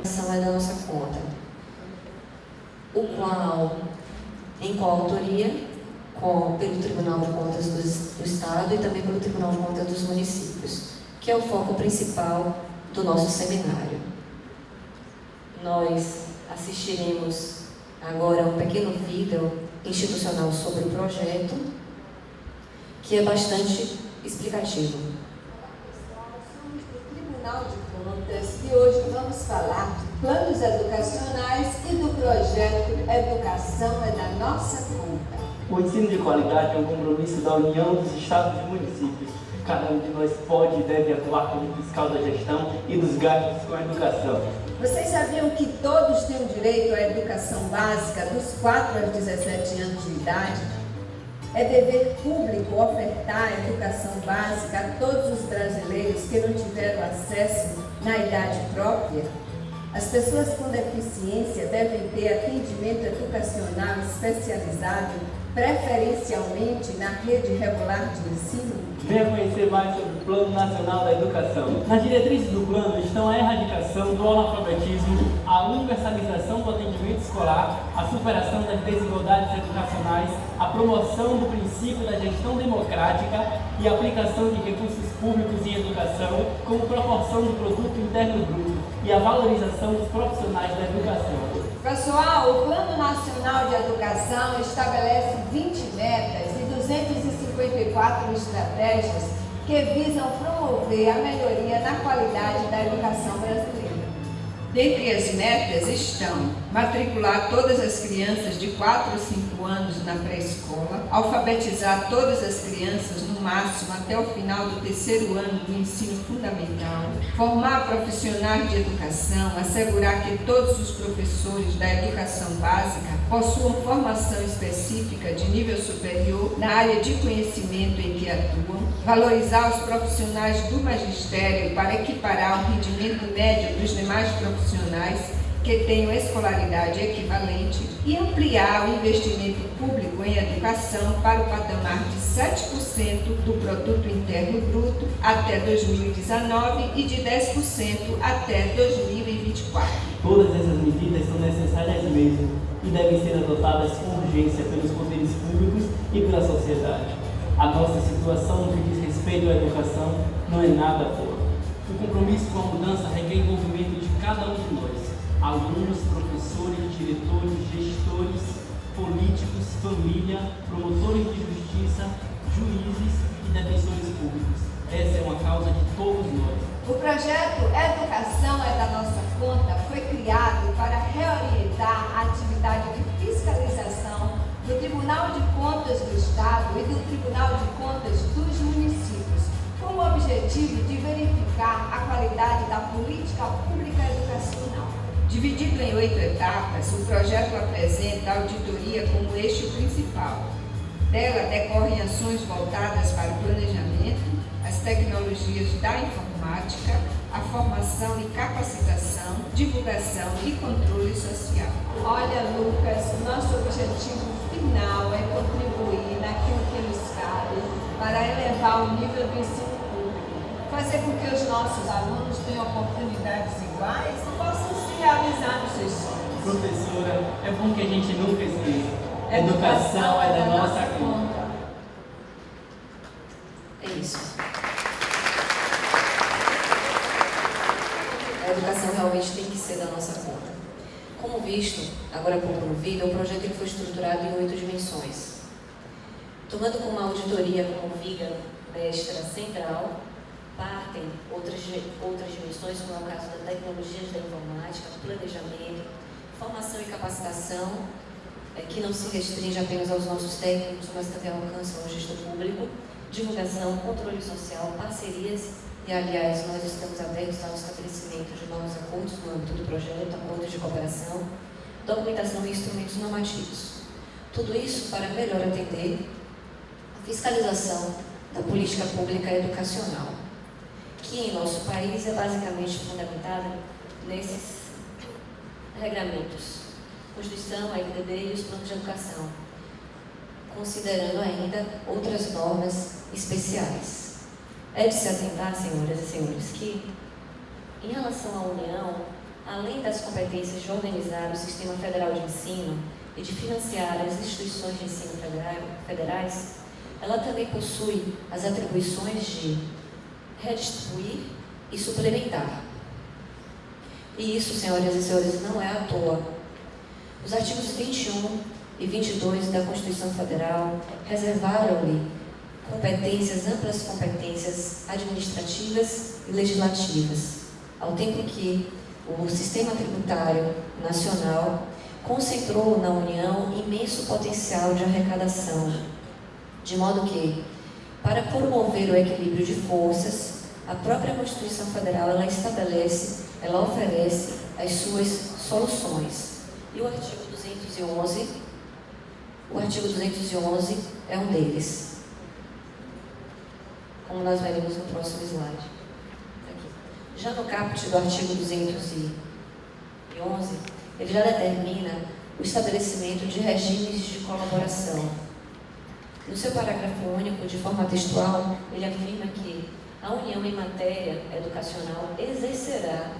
Ação é da nossa conta, o qual, em coautoria pelo Tribunal de Contas do Estado e também pelo Tribunal de Contas dos Municípios, que é o foco principal do nosso seminário. Nós assistiremos agora a um pequeno vídeo institucional sobre o projeto, que é bastante explicativo. Somos do Tribunal de Contas e hoje vamos falar de planos educacionais e do projeto Educação é da Nossa Conta. O ensino de qualidade é um compromisso da União dos Estados e Municípios. Cada um de nós pode e deve atuar como fiscal da gestão e dos gastos com a educação. Vocês sabiam que todos têm direito à educação básica dos 4 aos 17 anos de idade? É dever público ofertar a educação básica a todos os brasileiros que não tiveram acesso na idade própria? As pessoas com deficiência devem ter atendimento educacional especializado, preferencialmente na rede regular de ensino? Venha conhecer mais sobre o Plano Nacional da Educação. Nas diretrizes do plano estão a erradicação do analfabetismo, a universalização do atendimento escolar, a superação das desigualdades educacionais, a promoção do princípio da gestão democrática e a aplicação de recursos públicos em educação como proporção do produto interno bruto e a valorização dos profissionais da educação. Pessoal, o Plano Nacional de Educação estabelece 20 metas e 254 estratégias que visam promover a melhoria na qualidade da educação brasileira. Dentre as metas estão matricular todas as crianças de 4 a 5 anos na pré-escola, alfabetizar todas as crianças no máximo até o final do 3º ano do ensino fundamental, formar profissionais de educação, assegurar que todos os professores da educação básica possuam formação específica de nível superior na área de conhecimento em que atuam, valorizar os profissionais do magistério para equiparar o rendimento médio dos demais profissionais que tenham escolaridade equivalente e ampliar o investimento público em educação para o patamar de 7% do produto interno bruto até 2019 e de 10% até 2024. Todas essas medidas são necessárias mesmo e devem ser adotadas com urgência pelos poderes públicos e pela sociedade. A nossa situação no que diz respeito à educação não é nada boa. O compromisso com a mudança requer envolvimento de cada um de nós, alunos, professores, diretores, gestores, políticos, família, promotores de justiça, juízes e defensores públicos. Essa é uma causa de todos nós. O projeto Educação é da Nossa Conta foi criado para reorientar a atividade de fiscalização do Tribunal de Contas do Estado e do Tribunal de Contas dos Municípios, com o objetivo de verificar a qualidade da política pública educacional. Dividido em 8 etapas, o projeto apresenta a auditoria como eixo principal. Dela decorrem ações voltadas para o planejamento, as tecnologias da informática, a formação e capacitação, divulgação e controle social. Olha, Lucas, nosso objetivo final é contribuir naquilo que nos cabe para elevar o nível do ensino público, fazer com que os nossos alunos tenham oportunidades iguais e possam se realizar nos seus sonhos. Professora, é bom que a gente nunca esqueça. Educação é da nossa conta. É isso. A educação realmente tem que ser da nossa conta. Como visto, agora há pouco no vídeo, o projeto ele foi estruturado em 8 dimensões. Tomando como auditoria como viga mestra central, partem outras dimensões, como é o caso da tecnologias da informática, planejamento, formação e capacitação, que não se restringe apenas aos nossos técnicos, mas também alcançam o gestor público, divulgação, controle social, parcerias, e aliás, nós estamos abertos ao estabelecimento de novos acordos no âmbito do projeto, acordos de cooperação, documentação e instrumentos normativos. Tudo isso para melhor atender a fiscalização da política pública educacional, que em nosso país é basicamente fundamentada nesses regramentos, Constituição, a LDB e os planos de educação, considerando ainda outras normas especiais. É de se atentar, senhoras e senhores, que em relação à União, das competências de organizar o sistema federal de ensino e de financiar as instituições de ensino federais, ela também possui as atribuições de redistribuir e suplementar. E isso, senhoras e senhores, não é à toa. Os artigos 21 e 22 da Constituição Federal reservaram-lhe amplas competências administrativas e legislativas, ao tempo que o sistema tributário nacional concentrou na União imenso potencial de arrecadação, de modo que, para promover o equilíbrio de forças, a própria Constituição Federal ela oferece as suas soluções. E o artigo 211 é um deles, como nós veremos no próximo slide. Aqui. Já no caput do artigo 211, ele já determina o estabelecimento de regimes de colaboração. No seu parágrafo único, de forma textual, ele afirma que a União em matéria educacional exercerá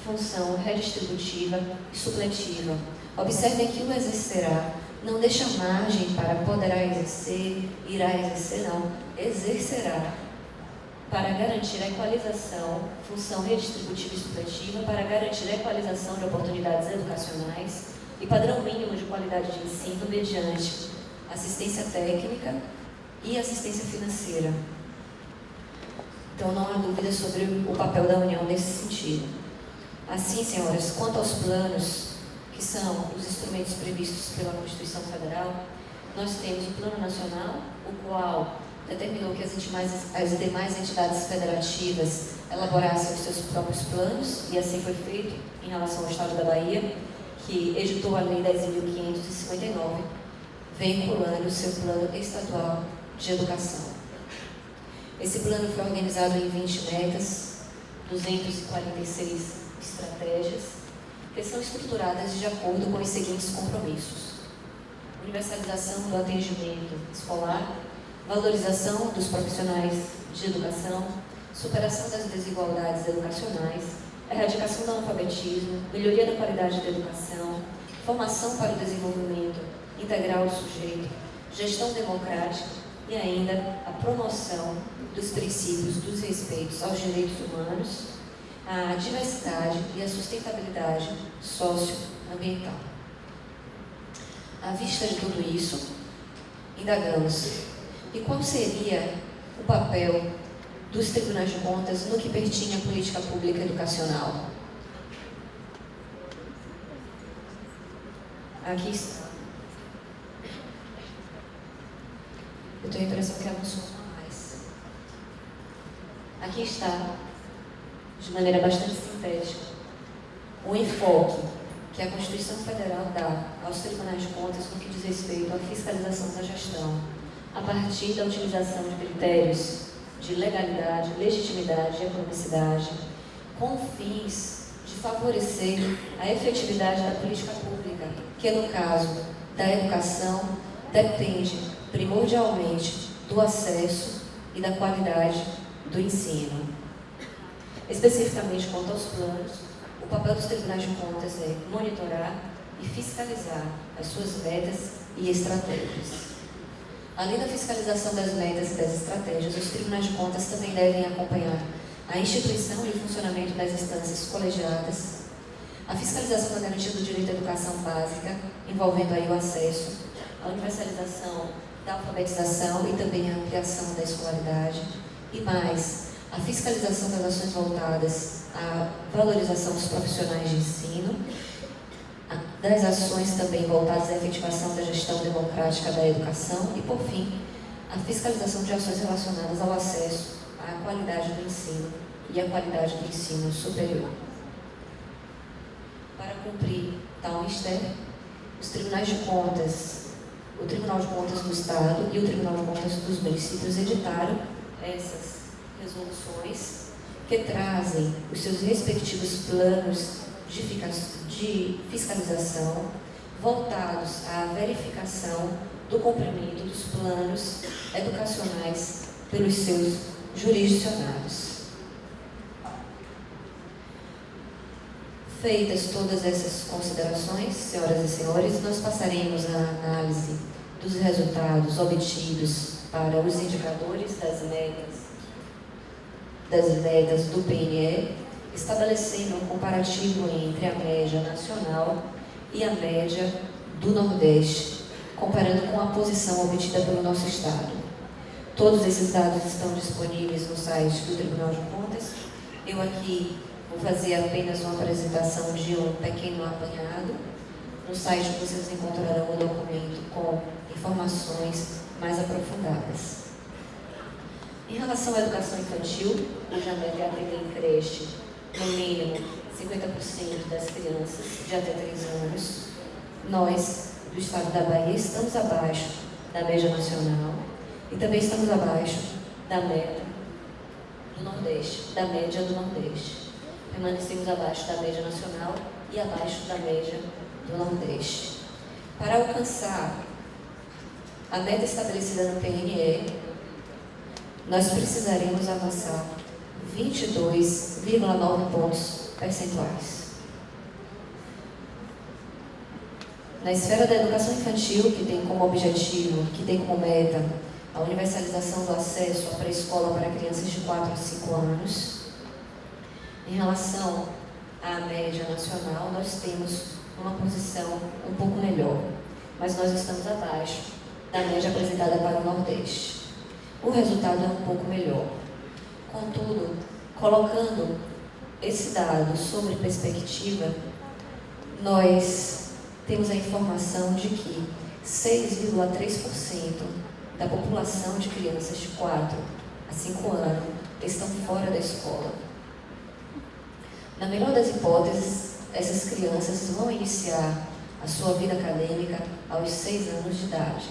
função redistributiva e supletiva. Observem que o exercerá não deixa margem para poderá exercer, irá exercer, não, exercerá, para garantir a equalização, função redistributiva e supletiva, para garantir a equalização de oportunidades educacionais e padrão mínimo de qualidade de ensino mediante assistência técnica e assistência financeira. Então, não há dúvida sobre o papel da União nesse sentido. Assim, senhoras, quanto aos planos, que são os instrumentos previstos pela Constituição Federal, nós temos o Plano Nacional, o qual determinou que as demais entidades federativas elaborassem os seus próprios planos, e assim foi feito em relação ao Estado da Bahia, que editou a Lei 10.559, vinculando o seu plano estadual de educação. Esse plano foi organizado em 20 metas, 246 estratégias, que são estruturadas de acordo com os seguintes compromissos: universalização do atendimento escolar, valorização dos profissionais de educação, superação das desigualdades educacionais, erradicação do analfabetismo, melhoria da qualidade da educação, formação para o desenvolvimento integral do sujeito, gestão democrática e ainda a promoção dos princípios dos respeitos aos direitos humanos, a diversidade e a sustentabilidade socioambiental. À vista de tudo isso, indagamos: e qual seria o papel dos tribunais de contas no que pertinha à política pública educacional? Aqui está. Eu tenho a impressão que avançou mais. Aqui está, de maneira bastante sintética, o enfoque que a Constituição Federal dá aos tribunais de contas no que diz respeito à fiscalização da gestão, a partir da utilização de critérios de legalidade, legitimidade e economicidade, com fins de favorecer a efetividade da política pública, que no caso da educação depende primordialmente do acesso e da qualidade do ensino. Especificamente quanto aos planos, o papel dos tribunais de contas é monitorar e fiscalizar as suas metas e estratégias. Além da fiscalização das metas e das estratégias, os tribunais de contas também devem acompanhar a instituição e o funcionamento das instâncias colegiadas, a fiscalização da garantia do direito à educação básica, envolvendo aí o acesso, a universalização da alfabetização e também a ampliação da escolaridade, e mais, a fiscalização das ações voltadas à valorização dos profissionais de ensino, das ações também voltadas à efetivação da gestão democrática da educação e, por fim, a fiscalização de ações relacionadas ao acesso à qualidade do ensino e à qualidade do ensino superior. Para cumprir tal mistério, os tribunais de contas, o Tribunal de Contas do Estado e o Tribunal de Contas dos Municípios editaram essas resoluções que trazem os seus respectivos planos de fiscalização voltados à verificação do cumprimento dos planos educacionais pelos seus jurisdicionados. Feitas todas essas considerações, senhoras e senhores, nós passaremos à análise dos resultados obtidos para os indicadores das metas do PNE, estabelecendo um comparativo entre a média nacional e a média do Nordeste, comparando com a posição obtida pelo nosso Estado. Todos esses dados estão disponíveis no site do Tribunal de Contas. Eu aqui vou fazer apenas uma apresentação de um pequeno apanhado. No site vocês encontrarão o documento com informações mais aprofundadas. Em relação à educação infantil, cuja meta é atender em creche no mínimo 50% das crianças de até 3 anos, nós, do Estado da Bahia, estamos abaixo da média nacional e também estamos abaixo da meta do Nordeste, da média do Nordeste. Permanecemos abaixo da média nacional e abaixo da média do Nordeste. Para alcançar a meta estabelecida no PNE, nós precisaremos avançar 22,9 pontos percentuais. Na esfera da educação infantil, que tem como objetivo, que tem como meta a universalização do acesso à pré-escola para crianças de 4 a 5 anos, em relação à média nacional, nós temos uma posição um pouco melhor, mas nós estamos abaixo da média apresentada para o Nordeste. O resultado é um pouco melhor. Contudo, colocando esse dado sobre perspectiva, nós temos a informação de que 6,3% da população de crianças de 4 a 5 anos estão fora da escola. Na melhor das hipóteses, essas crianças vão iniciar a sua vida acadêmica aos 6 anos de idade.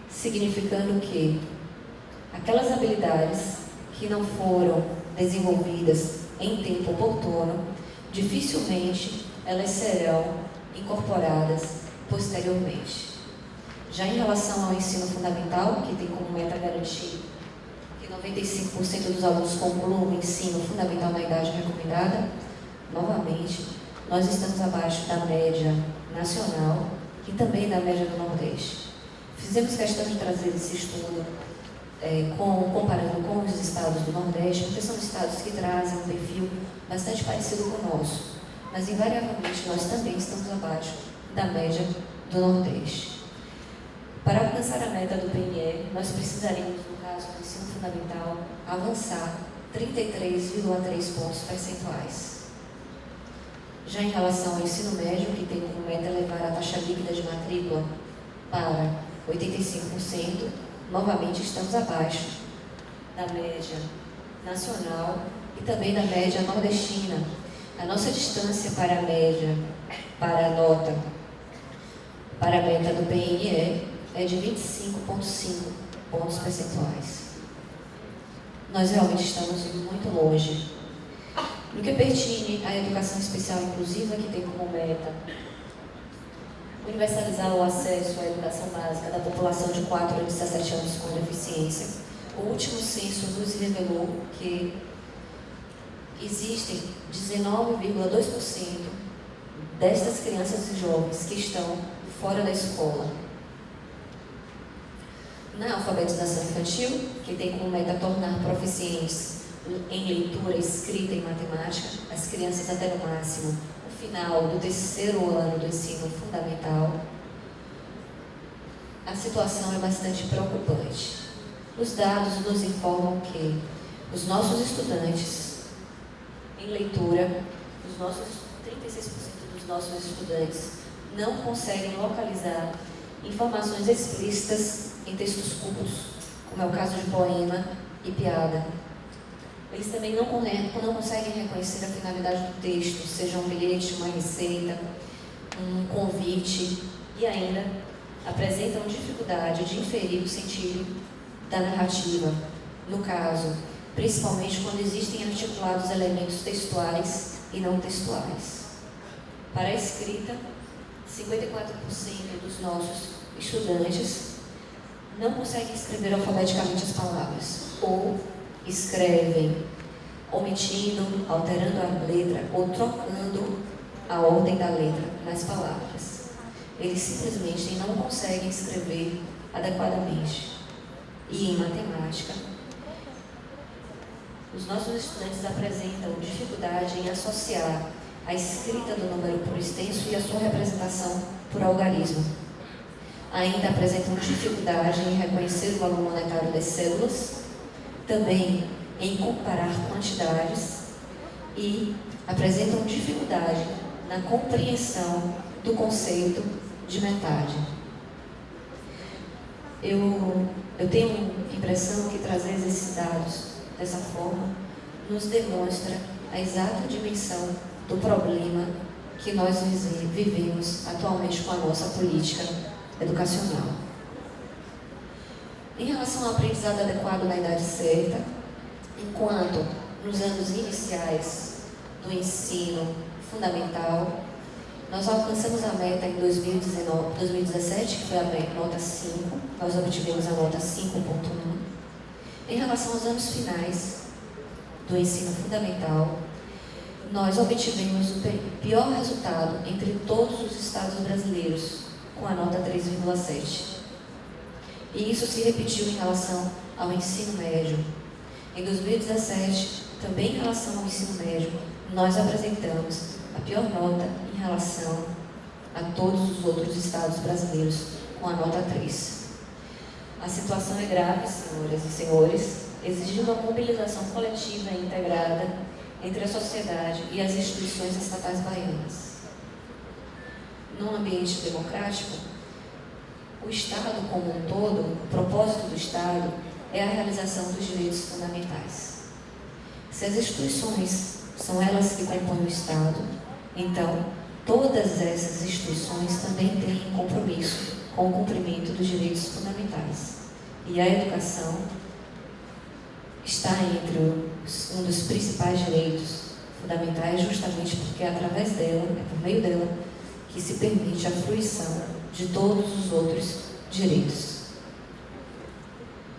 Significando que aquelas habilidades que não foram desenvolvidas em tempo oportuno, dificilmente elas serão incorporadas posteriormente. Já em relação ao ensino fundamental, que tem como meta garantir que 95% dos alunos concluam o ensino fundamental na idade recomendada, novamente, nós estamos abaixo da média nacional e também da média do Nordeste. Fizemos questão de trazer esse estudo comparando com os estados do Nordeste, porque são estados que trazem um perfil bastante parecido com o nosso, mas invariavelmente nós também estamos abaixo da média do Nordeste. Para alcançar a meta do PNE, nós precisaremos, no caso do ensino fundamental, avançar 33,3 pontos percentuais. Já em relação ao ensino médio, que tem como meta levar a taxa líquida de matrícula para 85%, novamente estamos abaixo da média nacional e também da média nordestina. A nossa distância para a média, para a nota, para a meta do PNE é de 25,5 pontos percentuais. Nós realmente estamos muito longe. No que pertine à educação especial inclusiva, que tem como meta universalizar o acesso à educação básica da população de 4 a 17 anos com deficiência, o último censo nos revelou que existem 19,2% destas crianças e jovens que estão fora da escola. Na alfabetização infantil, que tem como meta tornar proficientes em leitura, escrita e matemática as crianças até no máximo o final do 3º ano do ensino fundamental, a situação é bastante preocupante. Os dados nos informam que os nossos estudantes em leitura, 36% dos nossos estudantes não conseguem localizar informações explícitas em textos curtos, como é o caso de poema e piada. Eles também não conseguem reconhecer a finalidade do texto, seja um bilhete, uma receita, um convite, e ainda apresentam dificuldade de inferir o sentido da narrativa, no caso, principalmente quando existem articulados elementos textuais e não textuais. Para a escrita, 54% dos nossos estudantes não conseguem escrever alfabeticamente as palavras, ou escrevem omitindo, alterando a letra ou trocando a ordem da letra nas palavras. Eles simplesmente não conseguem escrever adequadamente. E em matemática, os nossos estudantes apresentam dificuldade em associar a escrita do número por extenso e a sua representação por algarismo. Ainda apresentam dificuldade em reconhecer o valor monetário das cédulas, também em comparar quantidades e apresentam dificuldade na compreensão do conceito de metade. Eu tenho a impressão que trazer esses dados dessa forma nos demonstra a exata dimensão do problema que nós vivemos atualmente com a nossa política educacional. Em relação ao aprendizado adequado na idade certa, enquanto nos anos iniciais do ensino fundamental, nós alcançamos a meta em 2017, que foi a nota 5, nós obtivemos a nota 5.1. Em relação aos anos finais do ensino fundamental, nós obtivemos o pior resultado entre todos os estados brasileiros, com a nota 3,7. E isso se repetiu em relação ao ensino médio. Em 2017, também em relação ao ensino médio, nós apresentamos a pior nota em relação a todos os outros estados brasileiros, com a nota 3. A situação é grave, senhoras e senhores, exigindo uma mobilização coletiva e integrada entre a sociedade e as instituições estatais baianas. Num ambiente democrático, o Estado como um todo, o propósito do Estado é a realização dos direitos fundamentais. Se as instituições são elas que compõem o Estado, então todas essas instituições também têm compromisso com o cumprimento dos direitos fundamentais. E a educação está entre um dos principais direitos fundamentais, justamente porque é através dela, é por meio dela, que se permite a fruição de todos os outros direitos.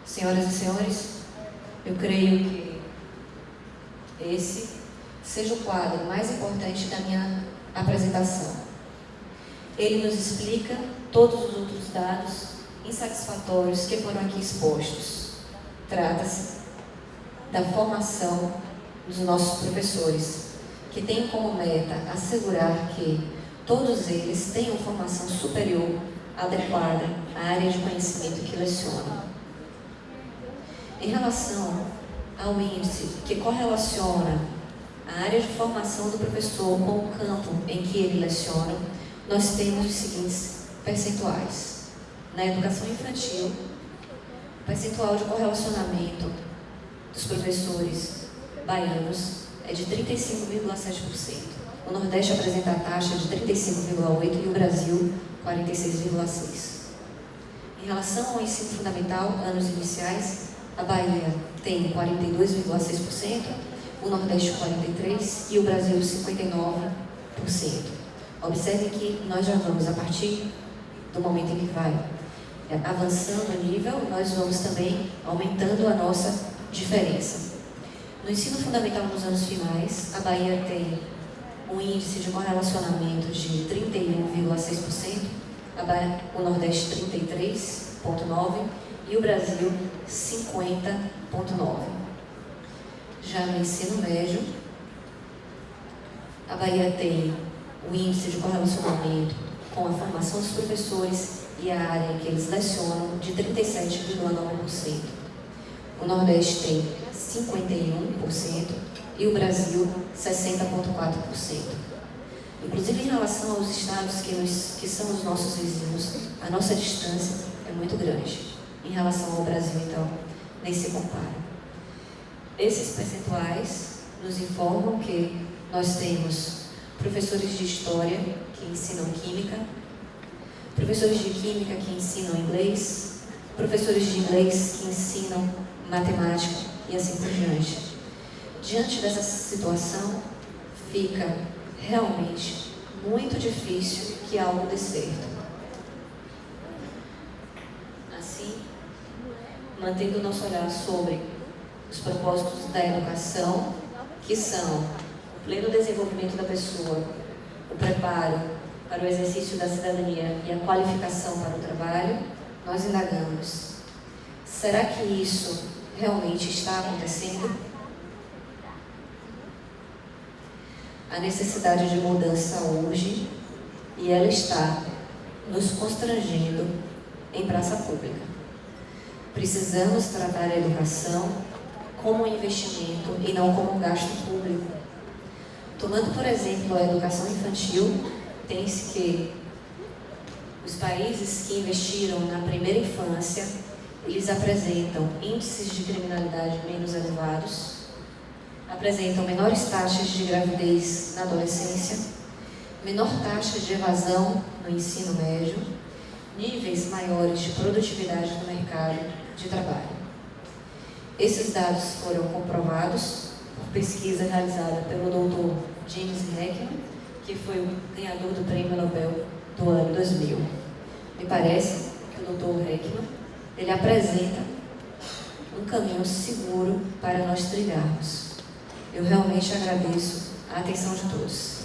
Senhoras e senhores, eu creio que esse seja o quadro mais importante da minha apresentação. Ele nos explica todos os outros dados insatisfatórios que foram aqui expostos. Trata-se da formação dos nossos professores, que tem como meta assegurar que todos eles tenham formação superior adequada à área de conhecimento que lecionam. Em relação ao índice que correlaciona a área de formação do professor com o campo em que ele leciona, nós temos os seguintes percentuais. Na educação infantil, o percentual de correlacionamento dos professores baianos é de 35,7%. O Nordeste apresenta a taxa de 35,8% e o Brasil 46,6%. Em relação ao ensino fundamental, anos iniciais, a Bahia tem 42,6%, o Nordeste 43% e o Brasil 59%. Observe que nós já vamos, a partir do momento em que vai avançando o nível, nós vamos também aumentando a nossa diferença. No ensino fundamental nos anos finais, a Bahia tem um índice de correlacionamento de 31,6%, o Nordeste 33,9% e o Brasil 50,9%. Já no ensino médio, a Bahia tem o índice de correlacionamento com a formação dos professores e a área em que eles lecionam de 37,9%. O Nordeste tem 51% e o Brasil 60,4%. Inclusive, em relação aos estados que são os nossos vizinhos, a nossa distância é muito grande. Em relação ao Brasil, então, nem se compara. Esses percentuais nos informam que nós temos professores de História que ensinam Química, professores de Química que ensinam Inglês, professores de Inglês que ensinam Matemática e assim por diante. Diante dessa situação, fica realmente muito difícil que algo dê certo. Assim, mantendo o nosso olhar sobre os propósitos da educação, que são o pleno desenvolvimento da pessoa, o preparo para o exercício da cidadania e a qualificação para o trabalho, nós indagamos: será que isso realmente está acontecendo? A necessidade de mudança urge e ela está nos constrangendo em praça pública. Precisamos tratar a educação como um investimento e não como um gasto público. Tomando, por exemplo, a educação infantil, tem-se que os países que investiram na primeira infância, eles apresentam índices de criminalidade menos elevados, apresentam menores taxas de gravidez na adolescência, menor taxa de evasão no ensino médio, níveis maiores de produtividade no mercado de trabalho. Esses dados foram comprovados por pesquisa realizada pelo Dr. James Heckman, que foi o ganhador do Prêmio Nobel do ano 2000. Me parece que o Dr. Heckman, ele apresenta um caminho seguro para nós trilharmos. Eu realmente agradeço a atenção de todos.